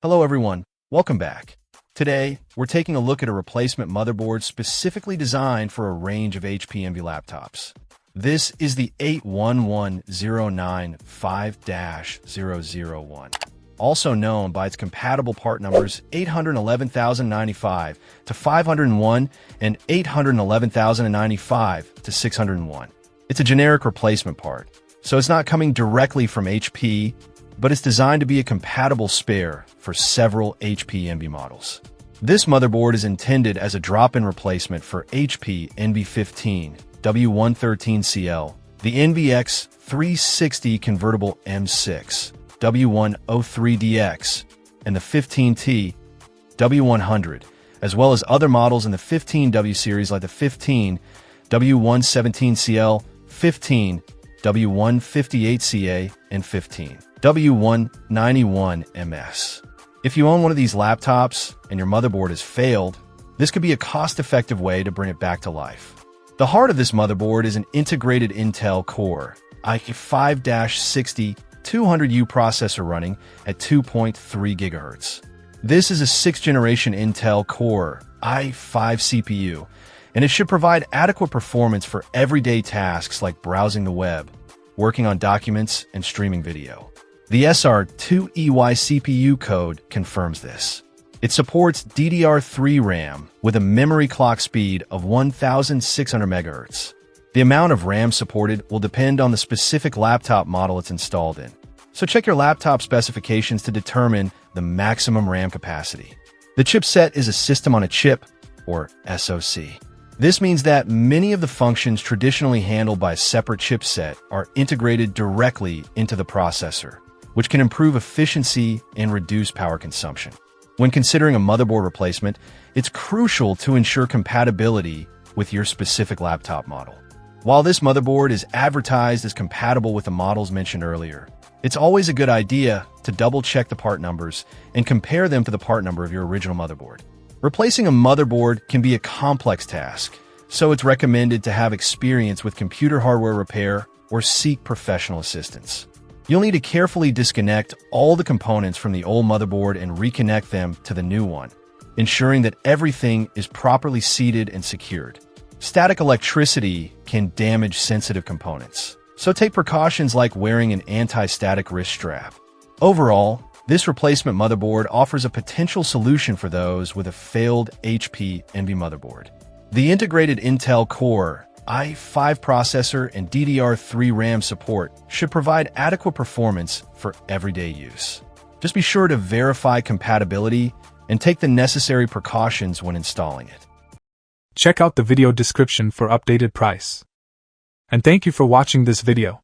Hello everyone, welcome back. Today, we're taking a look at a replacement motherboard specifically designed for a range of HP Envy laptops. This is the 811095-001, also known by its compatible part numbers 811095 to 501 and 811095 to 601. It's a generic replacement part, so it's not coming directly from HP, but it's designed to be a compatible spare for several HP Envy models. This motherboard is intended as a drop-in replacement for HP Envy 15 W113CL, the NVX 360 convertible M6 W103DX, and the 15T W100, as well as other models in the 15W series like the 15 W117CL, 15 W158CA, and 15 W191MS. If you own one of these laptops and your motherboard has failed, this could be a cost-effective way to bring it back to life. The heart of this motherboard is an integrated Intel Core i5-60 200U processor running at 2.3 GHz. This is a 6th-generation Intel Core i5 CPU, and it should provide adequate performance for everyday tasks like browsing the web, working on documents, and streaming video. The SR2EY CPU code confirms this. It supports DDR3 RAM with a memory clock speed of 1,600 MHz. The amount of RAM supported will depend on the specific laptop model it's installed in, so check your laptop specifications to determine the maximum RAM capacity. The chipset is a system on a chip, or SoC. This means that many of the functions traditionally handled by a separate chipset are integrated directly into the processor, which can improve efficiency and reduce power consumption. When considering a motherboard replacement, it's crucial to ensure compatibility with your specific laptop model. While this motherboard is advertised as compatible with the models mentioned earlier, it's always a good idea to double-check the part numbers and compare them to the part number of your original motherboard. Replacing a motherboard can be a complex task, so it's recommended to have experience with computer hardware repair or seek professional assistance. You'll need to carefully disconnect all the components from the old motherboard and reconnect them to the new one, ensuring that everything is properly seated and secured. Static electricity can damage sensitive components, so take precautions like wearing an anti-static wrist strap. Overall, this replacement motherboard offers a potential solution for those with a failed HP Envy motherboard. The integrated Intel Core i5 processor and DDR3 RAM support should provide adequate performance for everyday use. Just be sure to verify compatibility and take the necessary precautions when installing it. Check out the video description for updated price. And thank you for watching this video.